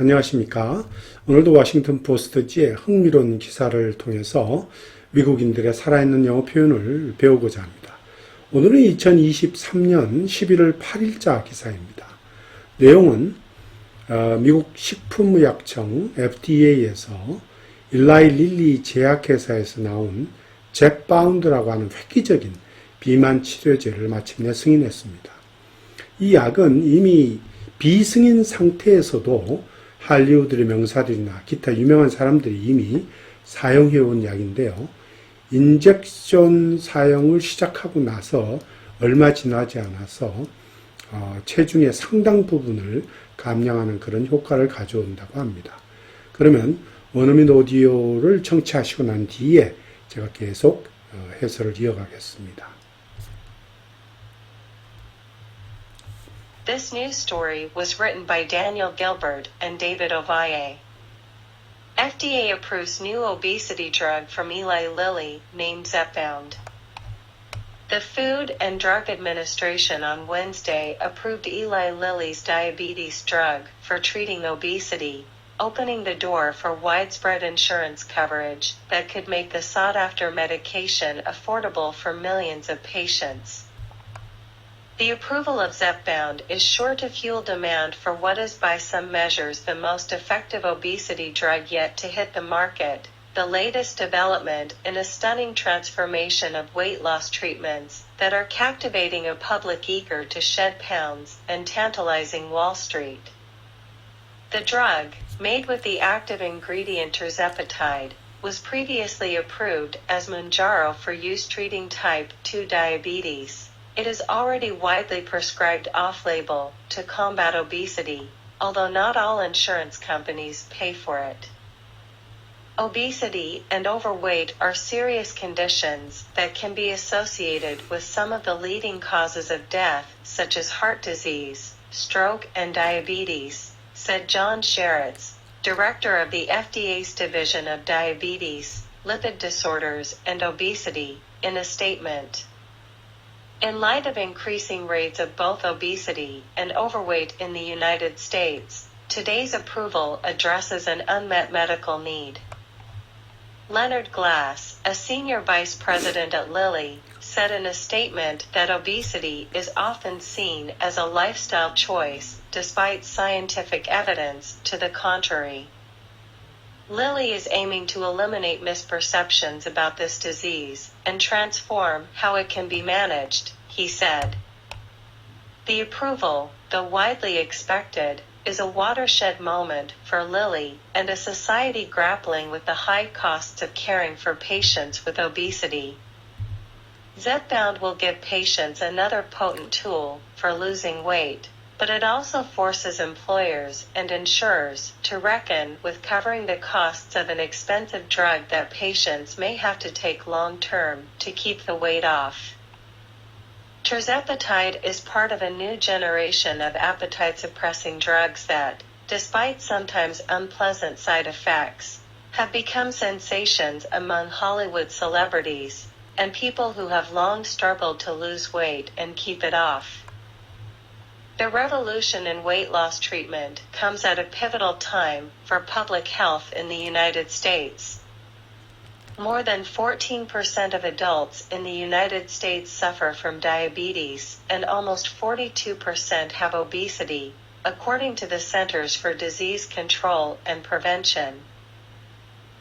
안녕하십니까. 오늘도 워싱턴 포스트지의 흥미로운 기사를 통해서 미국인들의 살아있는 영어 표현을 배우고자 합니다. 오늘은 2023년 11월 8일자 기사입니다. 내용은 미국 식품의약청 FDA에서 일라이 릴리 제약회사에서 나온 젯바운드라고 하는 획기적인 비만 치료제를 마침내 승인했습니다. 이 약은 이미 비승인 상태에서도 할리우드의 명사들이나 기타 유명한 사람들이 이미 사용해온 약인데요. 인젝션 사용을 시작하고 나서 얼마 지나지 않아서 체중의 상당 부분을 감량하는 그런 효과를 가져온다고 합니다. 그러면 원어민 오디오를 청취하시고 난 뒤에 제가 계속 해설을 이어가겠습니다. This news story was written by Daniel Gilbert and David Ovalle. FDA approves new obesity drug from Eli Lilly, named Zepbound. The Food and Drug Administration on Wednesday approved Eli Lilly's diabetes drug for treating obesity, opening the door for widespread insurance coverage that could make the sought-after medication affordable for millions of patients. The approval of Zepbound is sure to fuel demand for what is by some measures the most effective obesity drug yet to hit the market, the latest development in a stunning transformation of weight loss treatments that are captivating a public eager to shed pounds and tantalizing Wall Street. The drug, made with the active ingredient tirzepatide, was previously approved as Mounjaro for use treating type 2 diabetes. It is already widely prescribed off-label to combat obesity, although not all insurance companies pay for it. Obesity and overweight are serious conditions that can be associated with some of the leading causes of death, such as heart disease, stroke, and diabetes, said John Sheritz, director of the FDA's Division of Diabetes, Lipid Disorders, and Obesity, in a statement. In light of increasing rates of both obesity and overweight in the United States, today's approval addresses an unmet medical need. Leonard Glass, a senior vice president at Lilly, said in a statement that obesity is often seen as a lifestyle choice, despite scientific evidence to the contrary. Lilly is aiming to eliminate misperceptions about this disease and transform how it can be managed, he said. The approval, though widely expected, is a watershed moment for Lilly and a society grappling with the high costs of caring for patients with obesity. Zepbound will give patients another potent tool for losing weight, but it also forces employers and insurers to reckon with covering the costs of an expensive drug that patients may have to take long-term to keep the weight off. Tirzepatide is part of a new generation of appetite-suppressing drugs that, despite sometimes unpleasant side effects, have become sensations among Hollywood celebrities and people who have long struggled to lose weight and keep it off. The revolution in weight loss treatment comes at a pivotal time for public health in the United States. More than 14% of adults in the United States suffer from diabetes, and almost 42% have obesity, according to the Centers for Disease Control and Prevention.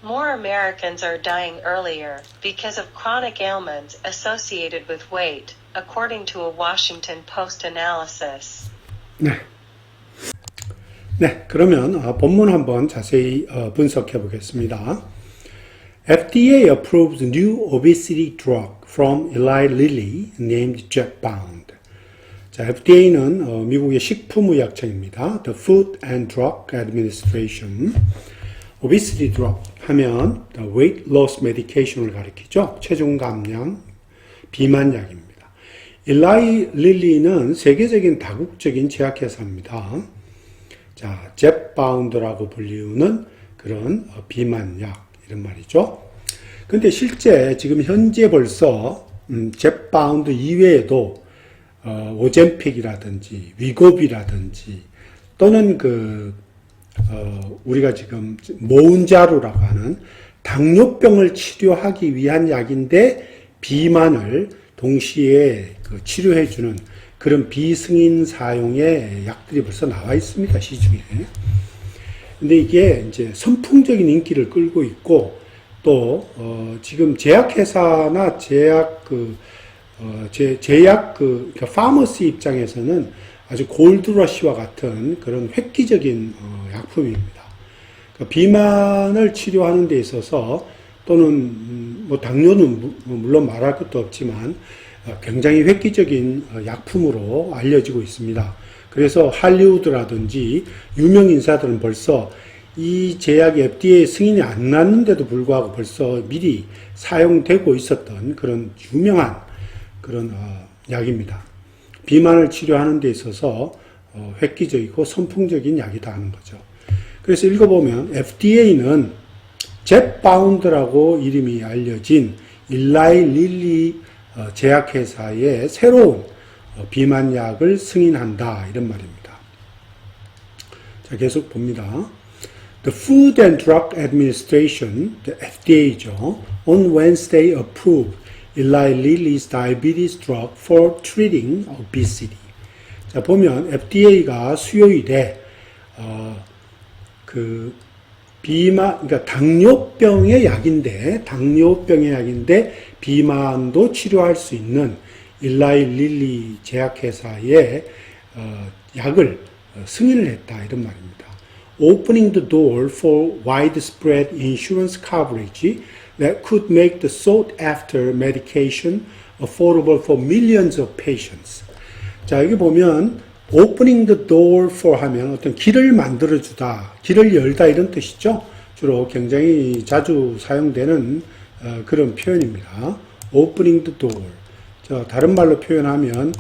More Americans are dying earlier because of chronic ailments associated with weight, according to a Washington Post analysis. 네, 그러면 본문 한번 자세히 분석해 보겠습니다. FDA approves new obesity drug from Eli Lilly named Zepbound. 자, FDA는 미국의 식품의약청입니다. The Food and Drug Administration. Obesity drug 하면 the weight loss medication을 가리키죠. 체중 감량, 비만약입니다. Eli Lilly는 세계적인 다국적인 제약회사입니다. 자, Zepbound라고 불리우는 그런 비만약 이런 말이죠. 근데 실제 지금 현재 벌써 젯바운드 이외에도 오젬픽이라든지 위고비라든지 또는 우리가 지금 모운자루라고 하는 당뇨병을 치료하기 위한 약인데 비만을 동시에 치료해주는 그런 비승인 사용의 약들이 벌써 나와 있습니다, 시중에. 근데 이게 이제 선풍적인 인기를 끌고 있고, 또, 지금 제약회사나 그러니까 파머시 입장에서는 아주 골드러시와 같은 그런 획기적인 약품입니다. 그러니까 비만을 치료하는 데 있어서 또는 뭐 당뇨는 물론 말할 것도 없지만 굉장히 획기적인 약품으로 알려지고 있습니다. 그래서 할리우드라든지 유명 인사들은 벌써 이 제약이 FDA 승인이 안 났는데도 불구하고 벌써 미리 사용되고 있었던 그런 유명한 그런 약입니다. 비만을 치료하는 데 있어서 획기적이고 선풍적인 약이다 하는 거죠. 그래서 읽어보면 FDA는 젯바운드라고 이름이 알려진 일라이 릴리 제약회사의 새로운 비만약을 승인한다 이런 말입니다. 자, 계속 봅니다. The Food and Drug Administration, the FDA죠, on Wednesday approved Eli Lilly's diabetes drug for treating obesity. 자, 보면 FDA가 수요일에 그러니까 당뇨병의 약인데 비만도 치료할 수 있는 일라이 릴리 제약회사의 약을 승인을 했다 이런 말입니다. Opening the door for widespread insurance coverage that could make the sought-after medication affordable for millions of patients. 자, 여기 보면 opening the door for 하면 어떤 길을 만들어주다, 길을 열다 이런 뜻이죠. 주로 굉장히 자주 사용되는 그런 표현입니다. opening the door. 자, 다른 말로 표현하면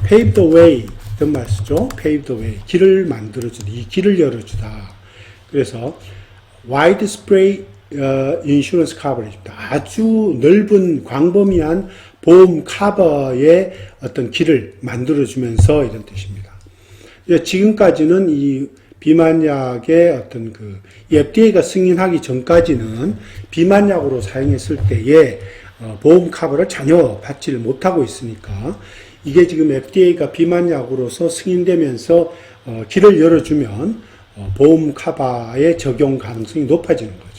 pave the way 이런 말 쓰죠. pave the way. 길을 만들어주다, 이 길을 열어주다. 그래서 widespread insurance coverage입니다. 아주 넓은 광범위한 보험 커버의 어떤 길을 만들어주면서 이런 뜻입니다. 지금까지는 이 비만약의 어떤 이 FDA가 승인하기 전까지는 비만약으로 사용했을 때에 보험 커버를 전혀 받지를 못하고 있으니까 이게 지금 FDA가 비만약으로서 승인되면서 길을 열어주면 보험 커버의 적용 가능성이 높아지는 거죠.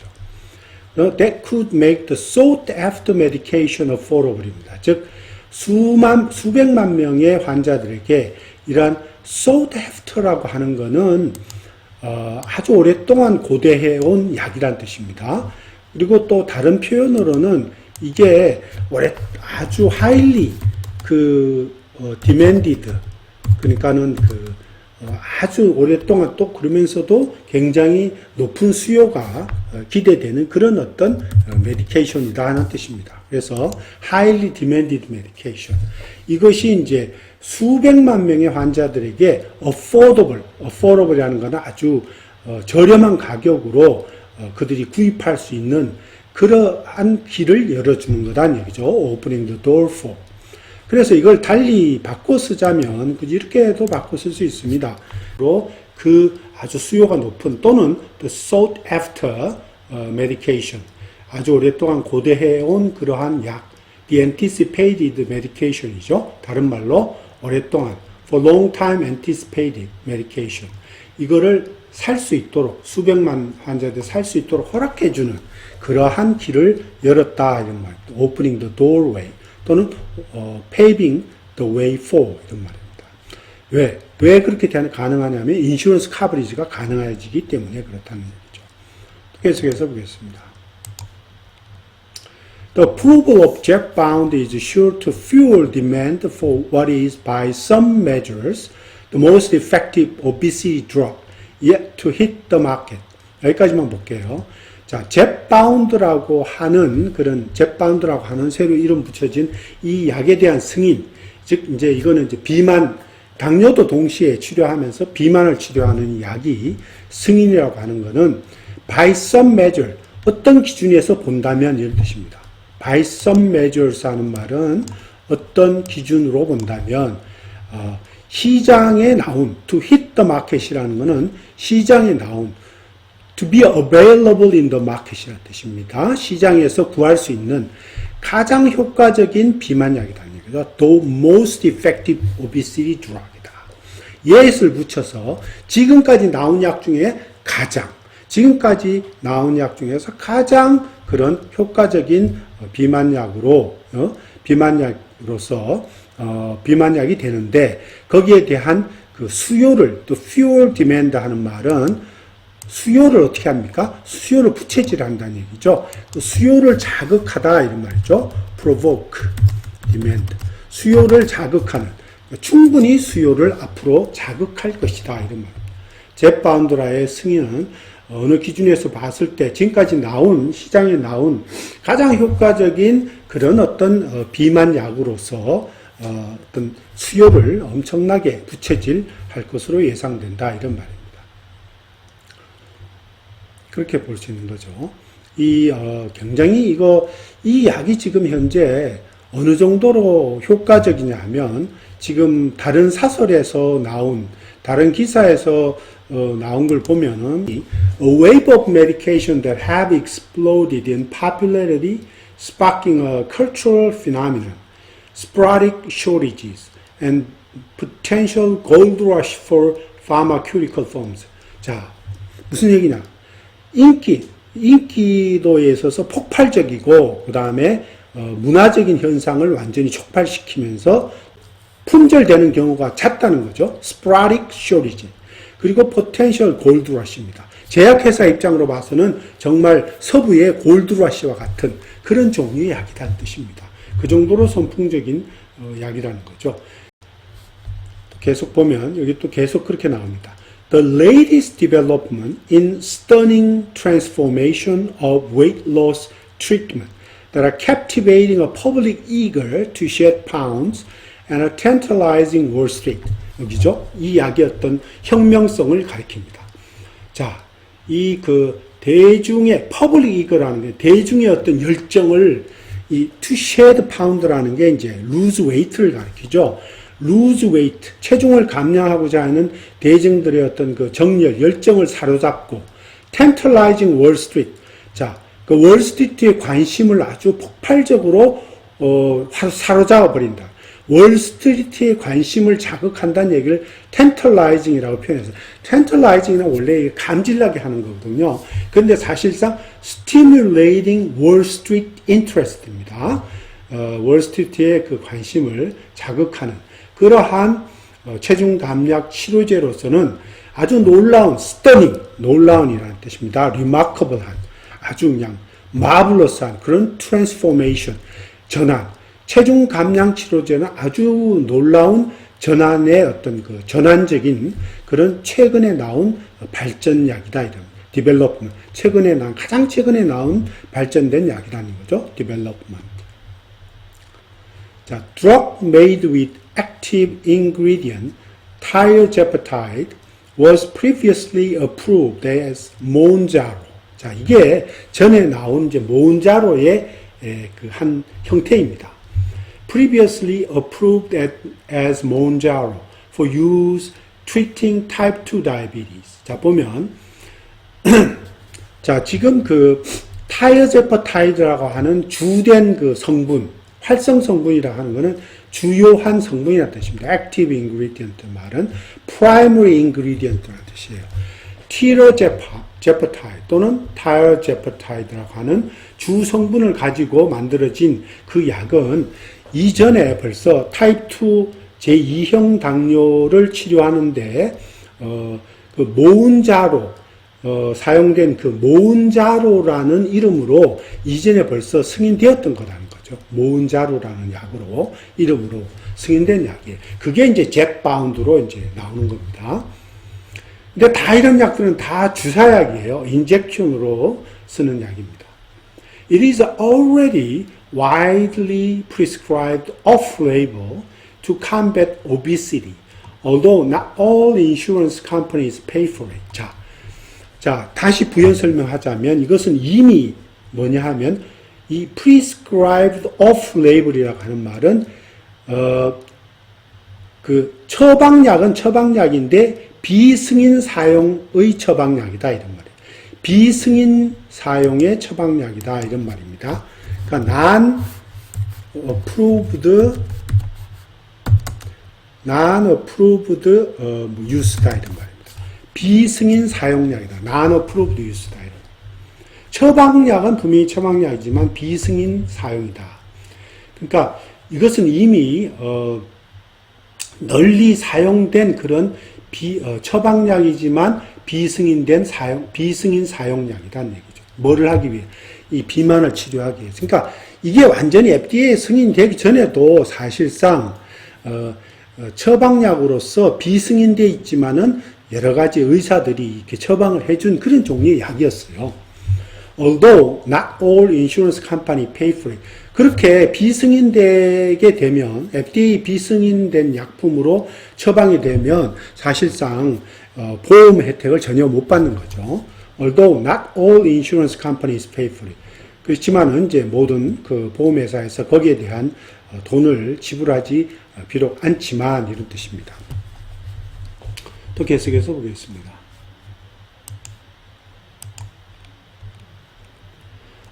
That could make the sought-after medication affordable입니다. 즉 수백만 명의 환자들에게 이러한 sought-after라고 하는 것은 아주 오랫동안 고대해온 약이란 뜻입니다. 그리고 또 다른 표현으로는 이게 아주 highly demanded, 그러니까는 아주 오랫동안 또 그러면서도 굉장히 높은 수요가 기대되는 그런 어떤 메디케이션이다 하는 뜻입니다. 그래서 highly demanded medication. 이것이 이제 수백만 명의 환자들에게 affordable이라는 것은 아주 저렴한 가격으로 그들이 구입할 수 있는 그러한 길을 열어주는 거란 얘기죠. opening the door for. 그래서 이걸 달리 바꿔 쓰자면 이렇게도 바꿔 쓸 수 있습니다. 아주 수요가 높은 또는 the sought after medication, 아주 오랫동안 고대해온 그러한 약, the anticipated medication이죠. 다른 말로 오랫동안 for long time anticipated medication, 이거를 살 수 있도록 수백만 환자들 살 수 있도록 허락해주는 그러한 길을 열었다 이런 말. opening the doorway 또는 paving the way for 이런 말입니다. 왜 그렇게 가능하냐면 인슈런스 커버리지가 가능해지기 때문에 그렇다는 얘기죠. 계속해서 보겠습니다. The approval of Zepbound is sure to fuel demand for what is by some measures the most effective obesity drug yet to hit the market. 여기까지만 볼게요. 자, 젯바운드라고 하는 새로 이름 붙여진 이 약에 대한 승인, 즉 이제 이거는 이제 당뇨도 동시에 치료하면서 비만을 치료하는 이 약이 승인이라고 하는 것은 by some measure, 어떤 기준에서 본다면 이런 뜻입니다. by some measures 하는 말은 어떤 기준으로 본다면 시장에 나온 to hit the market이라는 것은 시장에 나온 to be available in the market이라는 뜻입니다. 시장에서 구할 수 있는 가장 효과적인 비만약이라는 얘기죠. The most effective obesity drug이다. yes를 붙여서 지금까지 나온 약 중에 지금까지 나온 약 중에서 가장 그런 효과적인 비만약으로서 비만약이 되는데 거기에 대한 그 수요를 또 fuel demand 하는 말은 수요를 어떻게 합니까? 수요를 부채질한다는 얘기죠. 그 수요를 자극하다 이런 말이죠. provoke demand. 수요를 자극하는 충분히 수요를 앞으로 자극할 것이다 이런 말입니다. 잽 바운드라의 승인은 어느 기준에서 봤을 때 지금까지 시장에 나온 가장 효과적인 그런 어떤 비만약으로서 어떤 수요를 엄청나게 부채질할 것으로 예상된다 이런 말입니다. 그렇게 볼 수 있는 거죠. 굉장히 이 약이 지금 현재 어느 정도로 효과적이냐 하면 지금 다른 사설에서 다른 기사에서 나온 걸 보면은 a wave of medication that have exploded in popularity, sparking a cultural phenomenon, sporadic shortages, and potential gold rush for pharmaceutical firms. 자, 무슨 얘기냐? 인기도에 있어서 폭발적이고, 그 다음에 문화적인 현상을 완전히 촉발시키면서 품절되는 경우가 잦다는 거죠. sporadic shortage. 그리고 potential gold rush입니다. 제약회사 입장으로 봐서는 정말 서부의 골드 러시와 같은 그런 종류의 약이라는 뜻입니다. 그 정도로 선풍적인 약이라는 거죠. 계속 보면 여기 또 계속 그렇게 나옵니다. The latest development in stunning transformation of weight loss treatment that are captivating a public eager to shed pounds and a tantalizing Wall Street. 여기죠. 이 약의 어떤 혁명성을 가리킵니다. 자, 대중의 public eager라는 게 대중의 어떤 열정을 to shed pound라는 게 이제 lose weight를 가리키죠. lose weight, 체중을 감량하고자 하는 대중들의 어떤 그 정열, 열정을 사로잡고 tantalizing Wall Street. 자, 그 월스트리트의 관심을 아주 폭발적으로 사로잡아 버린다. 월스트리트의 관심을 자극한다는 얘기를 tantalizing이라고 표현해서 tantalizing은 원래 감질나게 하는 거거든요. 그런데 사실상 stimulating Wall Street interest입니다. 월스트리트의 그 관심을 자극하는 그러한 체중 감량 치료제로서는 아주 놀라운 놀라운이라는 뜻입니다. remarkable한 아주 그냥 marvelous한 그런 transformation 전환. 체중 감량 치료제는 아주 놀라운 전환의 어떤 그 전환적인 그런 최근에 나온 발전약이다 이런 development. 가장 최근에 나온 발전된 약이라는 거죠. development. 자, drug made with active ingredient tirzepatide was previously approved as Mounjaro. 자, 이게 전에 나온 이제 모운자로의 그 한 형태입니다. Previously approved as Mounjaro for use treating type 2 diabetes. 자, 보면 자, 지금 그 타이어제퍼타이드라고 하는 주된 그 성분, 활성 성분이라 하는 것은 주요한 성분이라는 뜻입니다. Active ingredient 말은 primary ingredient라는 뜻이에요. 티러제퍼타이드 또는 타이어제퍼타이드라고 하는 주 성분을 가지고 만들어진 그 약은 이전에 벌써 타입 2 제2형 당뇨를 치료하는데 그 모운자로 사용된 그 모운자로라는 이름으로 이전에 벌써 승인되었던 거라는 거죠. 모운자로라는 약으로 이름으로 승인된 약이에요. 그게 이제 잽 바운드로 이제 나오는 겁니다. 근데 다 이런 약들은 다 주사약이에요. 인젝션으로 쓰는 약입니다. It is already widely prescribed off-label to combat obesity, although not all insurance companies pay for it. 자, 다시 부연 설명하자면 이것은 이미 뭐냐 하면 이 prescribed off-label이라고 하는 말은 그 처방약은 처방약인데 비승인 사용의 처방약이다 이런 말이에요. 비승인 사용의 처방약이다 이런 말입니다. 그러니까 non-approved use다 이런 말입니다. 비승인 사용약이다. non-approved use다 이런. 처방약은 분명히 처방약이지만 비승인 사용이다. 그러니까 이것은 이미 널리 사용된 그런 처방약이지만 비승인 사용약이라는 얘기죠. 뭐를 하기 위해? 이 비만을 치료하기 위해서. 그러니까 이게 완전히 FDA 승인되기 전에도 사실상 처방약으로서 비승인되어 있지만은 여러 가지 의사들이 이렇게 처방을 해준 그런 종류의 약이었어요. Although not all insurance company pay for it. 그렇게 비승인되게 되면, FDA 비승인된 약품으로 처방이 되면 사실상 보험 혜택을 전혀 못 받는 거죠. Although not all insurance companies pay for it. 그렇지만은 이제 모든 그 보험회사에서 거기에 대한 돈을 지불하지 비록 않지만 이런 뜻입니다. 또 계속해서 보겠습니다.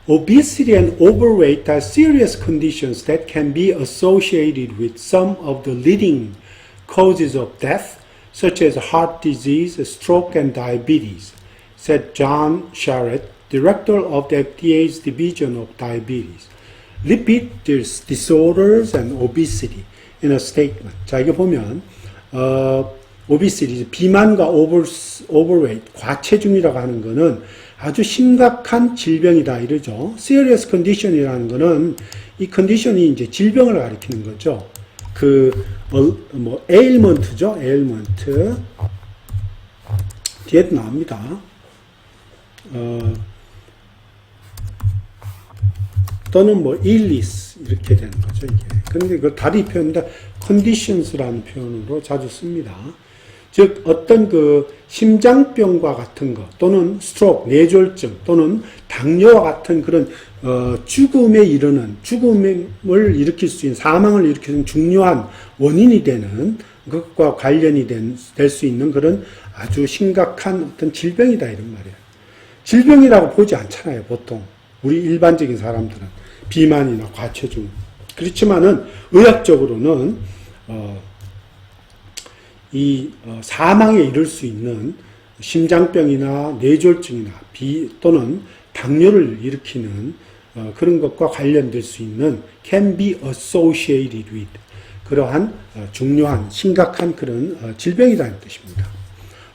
Obesity and overweight are serious conditions that can be associated with some of the leading causes of death, such as heart disease, stroke, and diabetes, said John Sharrett, director of the FDA's Division of Diabetes, Lipid Disorders and Obesity, in a statement. 자, 이거 보면, obesity, 비만과 overweight, 과체중이라고 하는 거는 아주 심각한 질병이다 이러죠. serious condition이라는 거는 이 컨디션이 이제 질병을 가리키는 거죠. ailment죠. ailment. 뒤에도 나옵니다. 또는 illness 이렇게 되는 거죠, 이게. 그런데 이걸 다리 표현인데 conditions라는 표현으로 자주 씁니다. 즉 어떤 그 심장병과 같은 것 또는 스트로크, 뇌졸중 또는 당뇨와 같은 그런 죽음에 이르는 죽음을 일으킬 수 있는 사망을 일으키는 중요한 원인이 되는 것과 관련이 될 수 있는 그런 아주 심각한 어떤 질병이다 이런 말이에요. 질병이라고 보지 않잖아요, 보통 우리 일반적인 사람들은 비만이나 과체중. 그렇지만은 의학적으로는 사망에 이를 수 있는 심장병이나 뇌졸중이나 또는 당뇨를 일으키는 그런 것과 관련될 수 있는 can be associated with 그러한 중요한 심각한 그런 질병이라는 뜻입니다.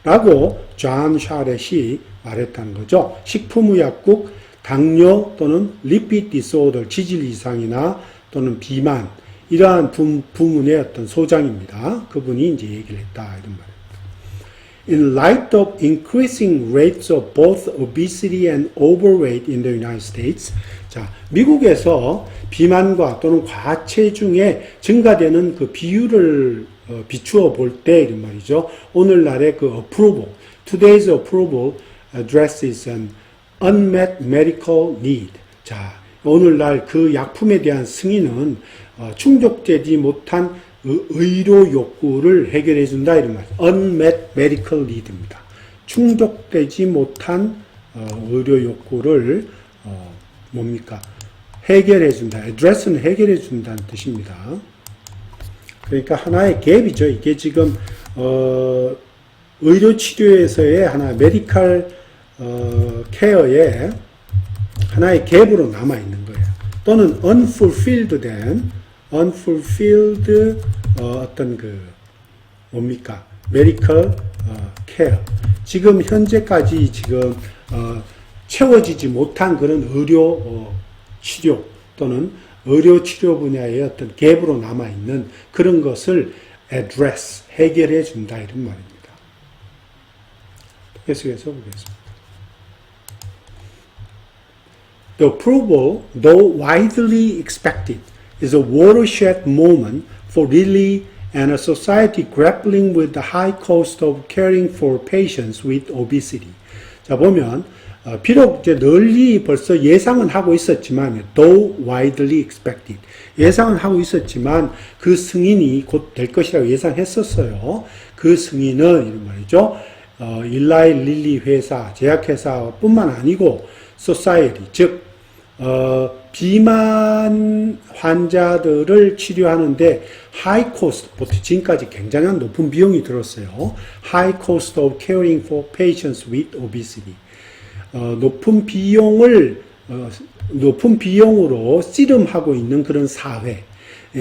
라고 존 샤렛이 말했다는 거죠. 식품의약국 당뇨 또는 lipid disorder 지질 이상이나 또는 비만 이러한 부문의 어떤 소장입니다. 그분이 이제 얘기를 했다 이런 말입니다. In light of increasing rates of both obesity and overweight in the United States, 자 미국에서 비만과 또는 과체중에 증가되는 그 비율을 비추어 볼 때 이런 말이죠. 오늘날의 그 approval, today's approval addresses an unmet medical need. 자 오늘날 그 약품에 대한 승인은 충족되지 못한 의료 욕구를 해결해 준다 이런 말이에요. unmet medical need입니다. 충족되지 못한 의료 욕구를 해결해 준다. address는 해결해 준다는 뜻입니다. 그러니까 하나의 갭이죠. 이게 지금 의료 치료에서의 하나 메디컬 케어의 하나의 갭으로 남아 있는 거예요. 또는 unfulfilled 어떤 메디컬 케어. 지금 현재까지 지금 채워지지 못한 그런 의료 치료 또는 의료 치료 분야의 어떤 갭으로 남아 있는 그런 것을 address 해결해 준다 이런 말입니다. 계속해서 보겠습니다. The approval, though widely expected, is a watershed moment for Lilly and a society grappling with the high cost of caring for patients with obesity. 자, 보면, 비록 이제 널리 벌써 예상은 하고 있었지만, though widely expected. 예상은 하고 있었지만, 그 승인이 곧 될 것이라고 예상했었어요. 그 승인은, 이런 말이죠. 일라이 릴리 회사, 제약회사 뿐만 아니고, society, 즉, 비만 환자들을 치료하는데 high cost, 지금까지 굉장한 높은 비용이 들었어요. high cost of caring for patients with obesity. 높은 비용으로 씨름하고 있는 그런 사회.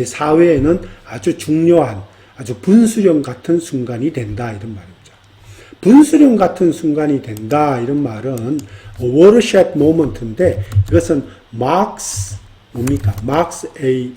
사회에는 아주 중요한, 아주 분수령 같은 순간이 된다, 이런 말입니다. 분수령 같은 순간이 된다, 이런 말은 watershed moment인데, 이것은 marks, 뭡니까? marks a,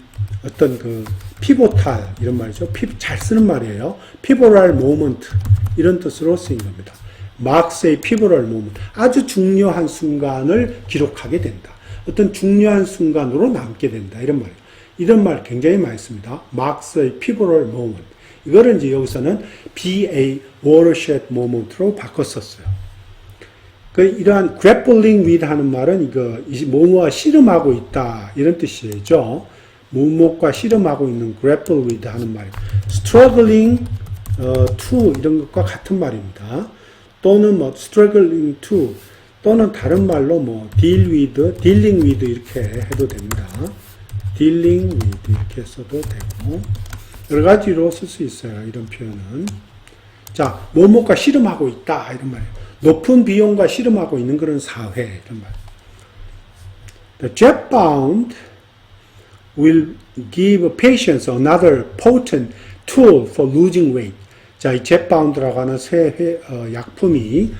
어떤 그, pivotal, 이런 말이죠. 잘 쓰는 말이에요. pivotal moment, 이런 뜻으로 쓰인 겁니다. marks a pivotal moment. 아주 중요한 순간을 기록하게 된다. 어떤 중요한 순간으로 남게 된다. 이런 말이에요. 이런 말 굉장히 많이 씁니다. marks a pivotal moment. 이거를 이제 여기서는 be a watershed moment로 바꿨었어요. 이러한 grappling with 하는 말은 뭐뭐와 씨름하고 있다, 이런 뜻이죠. 무엇과 씨름하고 있는 grapple with 하는 말이에요. struggling to 이런 것과 같은 말입니다. 또는 뭐 struggling to 또는 다른 말로 뭐 dealing with 이렇게 해도 됩니다. dealing with 이렇게 써도 되고 여러 가지로 쓸 수 있어요. 이런 표현은. 자, 뭐뭐과 씨름하고 있다, 이런 말이에요. 높은 비용과 씨름하고 있는 그런 사회, 이런 말. The Zepbound will give patients another potent tool for losing weight. 자, 이 Zepbound라고 하는 새 약품이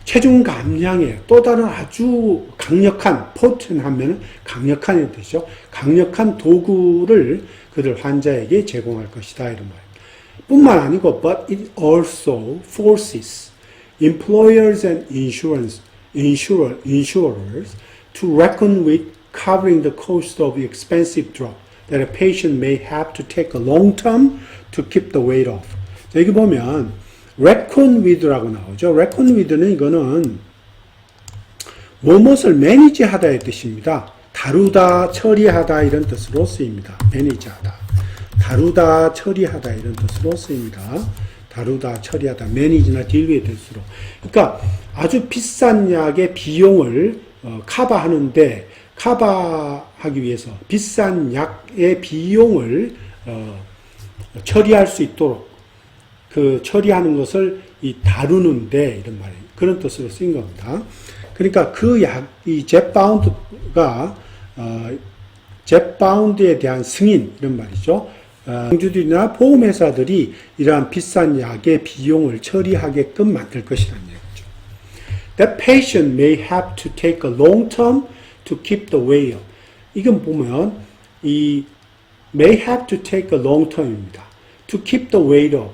체중 감량에 또 다른 아주 강력한, potent 하면 강력한 뜻이죠. 강력한 도구를 그들 환자에게 제공할 것이다, 이런 말. 뿐만 아니고, but it also forces employers and insurers to reckon with covering the cost of expensive drug that a patient may have to take a long term to keep the weight off. 자, 여기 보면 reckon with라고 나오죠. reckon with는 이거는 무엇을 매니지하다의 뜻입니다. 다루다, 처리하다 이런 뜻으로 쓰입니다. 매니지하다. 다루다, 처리하다 이런 뜻으로 쓰입니다. 다루다, 처리하다, 매니지나 딜의 뜻으로. 그러니까 아주 비싼 약의 비용을 커버하는데, 커버하기 위해서 비싼 약의 비용을 처리할 수 있도록 그 처리하는 것을 이 다루는데, 이런 말이에요. 그런 뜻으로 쓰인 겁니다. 그러니까 그 약, 이 젯바운드가 젯바운드에 대한 승인, 이런 말이죠. 공주들이나 보험회사들이 이러한 비싼 약의 비용을 처리하게끔 만들 것이라는 얘기죠. That patient may have to take a long term to keep the weight up. 이건 보면 이 may have to take a long term입니다. To keep the weight up.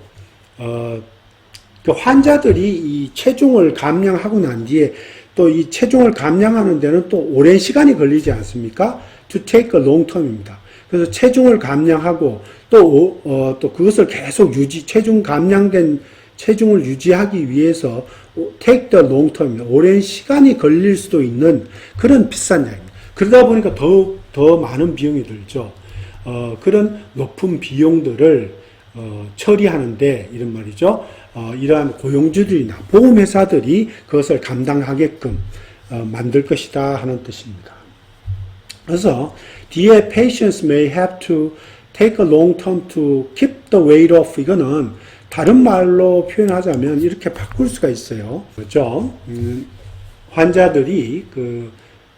그 환자들이 이 체중을 감량하고 난 뒤에 또 이 체중을 감량하는 데는 또 오랜 시간이 걸리지 않습니까? To take a long term입니다. 그래서 체중을 감량하고 또 그것을 계속 체중 감량된 체중을 유지하기 위해서 take the long term, 오랜 시간이 걸릴 수도 있는 그런 비싼 약입니다. 그러다 보니까 더 많은 비용이 들죠. 그런 높은 비용들을 처리하는데, 이런 말이죠. 이러한 고용주들이나 보험회사들이 그것을 감당하게끔 만들 것이다 하는 뜻입니다. 그래서 뒤에 patients may have to take a long term to keep the weight off, 이거는 다른 말로 표현하자면 이렇게 바꿀 수가 있어요. 그렇죠? 환자들이 그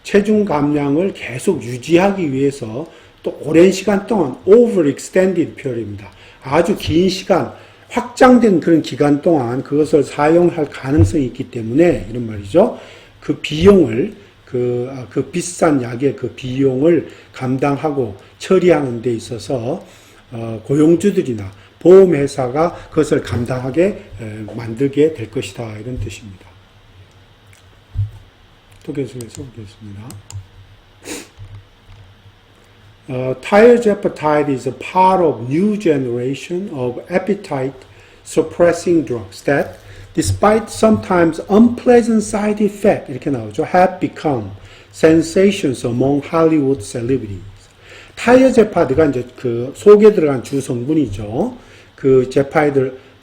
체중 감량을 계속 유지하기 위해서 또 오랜 시간 동안 overextended period입니다. 아주 긴 시간, 확장된 그런 기간 동안 그것을 사용할 가능성이 있기 때문에, 이런 말이죠. 그 비용을, 그 비싼 약의 그 비용을 감당하고 처리하는 데 있어서, 고용주들이나 보험회사가 그것을 감당하게 만들게 될 것이다, 이런 뜻입니다. 또 계속해서 보겠습니다. Tirzepatide is a part of new generation of appetite suppressing drugs that despite sometimes unpleasant side effect 이렇게 나오죠. have become sensations among Hollywood celebrities. 타이어제파드가 이제 그 속에 들어간 주 성분이죠. 그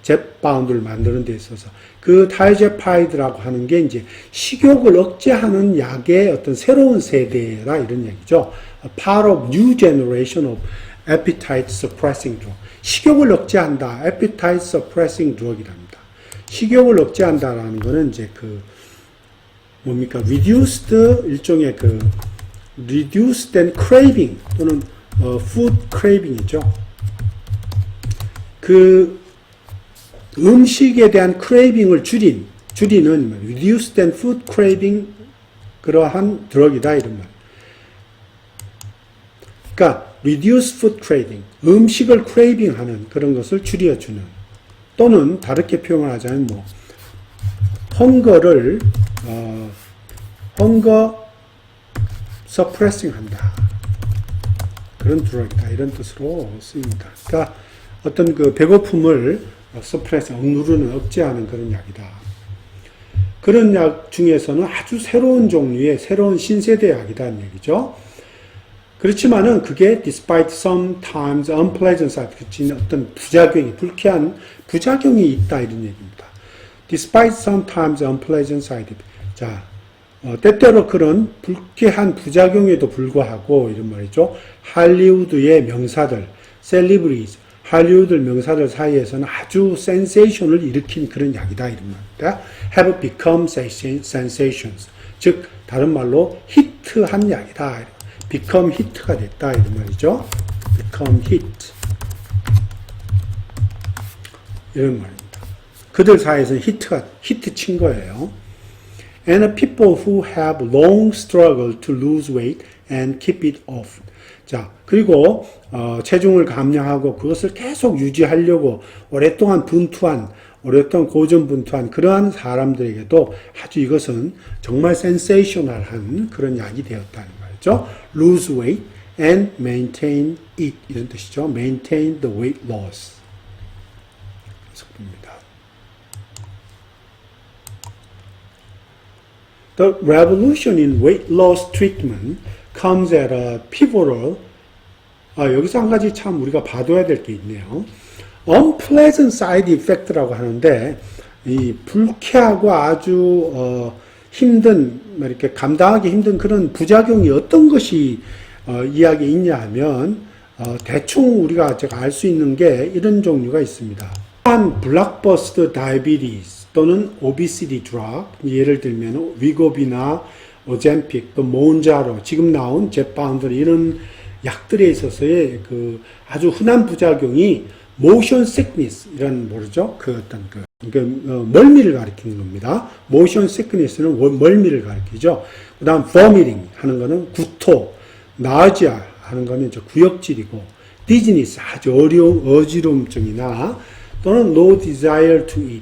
젯바운드를 만드는 데 있어서 그 타이어제파이드라고 하는 게 이제 식욕을 억제하는 약의 어떤 새로운 세대라 이런 얘기죠. A part of new generation of appetite suppressing drug. 식욕을 억제한다. appetite suppressing drug이랍니다. 식욕을 억제한다라는 거는 이제 그 뭡니까? reduced 일종의 그 reduced and craving 또는 food craving이죠. 그 음식에 대한 craving을 줄이는 reduced and food craving 그러한 드럭이다 이런 말. 그러니까 reduce food craving 음식을 craving하는 그런 것을 줄여주는 또는 다르게 표현을 하자면 뭐 헝거를 헝거 suppressing 한다 그런 드럭이다 이런 뜻으로 쓰입니다. 그러니까 어떤 그 배고픔을 suppress 억누르는 억제하는 그런 약이다. 그런 약 중에서는 아주 새로운 종류의 새로운 신세대 약이다는 얘기죠. 그렇지만은 그게 despite sometimes unpleasant side, 어떤 부작용이, 불쾌한 부작용이 있다 이런 얘기입니다. despite sometimes unpleasant side. 자, 때때로 그런 불쾌한 부작용에도 불구하고 이런 말이죠. 할리우드의 명사들, celebrities, 할리우드 명사들 사이에서는 아주 센세이션을 일으킨 그런 약이다 이런 말입니다. have become sensations. 즉 다른 말로 히트한 약이다. become hit가 됐다 이런 말이죠. become hit 이런 말입니다. 그들 사이에서는 히트 친 거예요. And people who have long struggled to lose weight and keep it off. 자, 그리고 체중을 감량하고 그것을 계속 유지하려고 오랫동안 고전분투한 그러한 사람들에게도 아주 이것은 정말 센세이셔널한 그런 약이 되었다는 말이죠. Lose weight and maintain it 이런 뜻이죠. Maintain the weight loss. 속도입니다. The revolution in weight loss treatment comes at a pivotal. 여기서 한 가지 참 우리가 봐둬야 될 게 있네요. Unpleasant side effect라고 하는데 이 불쾌하고 아주 힘든 이렇게 감당하기 힘든 그런 부작용이 어떤 것이 이야기에 있냐 하면 대충 우리가 제가 알 수 있는 게 이런 종류가 있습니다. 한 블록버스터 다이비티스 또는 오비시티 드럭 예를 들면 위고비나 오젬픽 또 몬자로 지금 나온 젯바운드 이런 약들에 있어서의 그 아주 흔한 부작용이 모션 시크니스 이런 뭐죠? 그 어떤 멀미를 가리키는 겁니다. 모션 시크니스는 멀미를 가리키죠. 그다음 vomiting 하는 거는 구토, 나우지아 하는 거는 이제 구역질이고 디즈니스 아주 어지러움증이나 또는 no desire to eat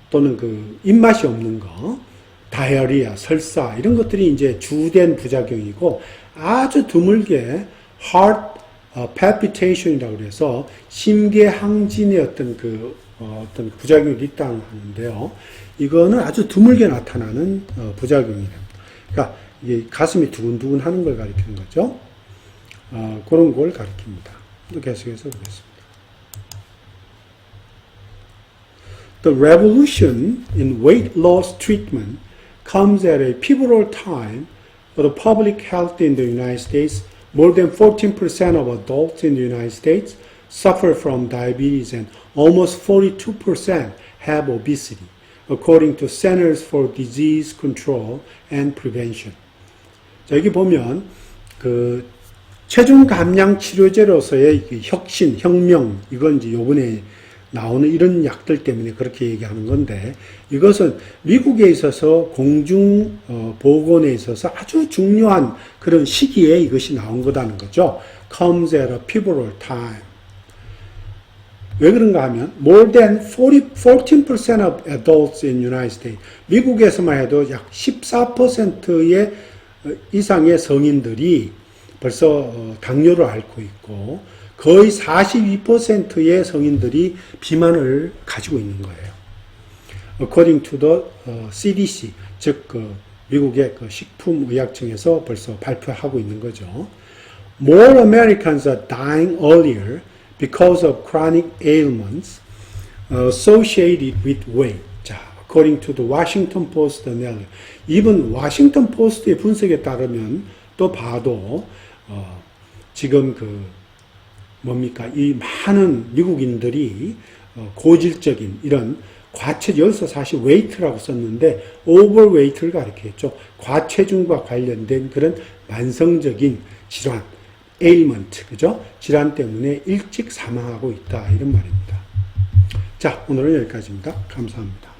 또는 그 입맛이 없는 거, 다이어리아, 설사 이런 것들이 이제 주된 부작용이고 아주 드물게 heart palpitation이라고 그래서 심계항진의 어떤 어떤 부작용이 있다는 하는데요. 이거는 아주 드물게 나타나는 부작용이랍니다. 그러니까 이게 가슴이 두근두근 하는 걸 가리키는 거죠. 그런 걸 가리킵니다. 계속해서 보겠습니다. The revolution in weight loss treatment comes at a pivotal time for the public health in the United States. More than 14% of adults in the United States suffer from diabetes and almost 42% have obesity, according to Centers for Disease Control and Prevention. 자, 여기 보면 그 체중 감량 치료제로서의 혁신, 혁명, 이건 이제 요번에 나오는 이런 약들 때문에 그렇게 얘기하는 건데 이것은 미국에 있어서 공중보건에 있어서 아주 중요한 그런 시기에 이것이 나온 거다는 거죠. Comes at a pivotal time. 왜 그런가 하면 more than 14% of adults in United States 미국에서만 해도 약 14%의 이상의 성인들이 벌써 당뇨를 앓고 있고 거의 42%의 성인들이 비만을 가지고 있는 거예요. according to the CDC, 즉 미국의 식품의약청에서 벌써 발표하고 있는 거죠. More Americans are dying earlier because of chronic ailments associated with weight. 자, according to the Washington Post analysis. 이번 워싱턴 포스트의 분석에 따르면 또 봐도 지금 이 많은 미국인들이 고질적인 이런 여기서 사실 웨이트라고 썼는데 오버웨이트를 가리켰죠. 과체중과 관련된 그런 만성적인 질환, 에일먼트, 그죠? 질환 때문에 일찍 사망하고 있다 이런 말입니다. 자, 오늘은 여기까지입니다. 감사합니다.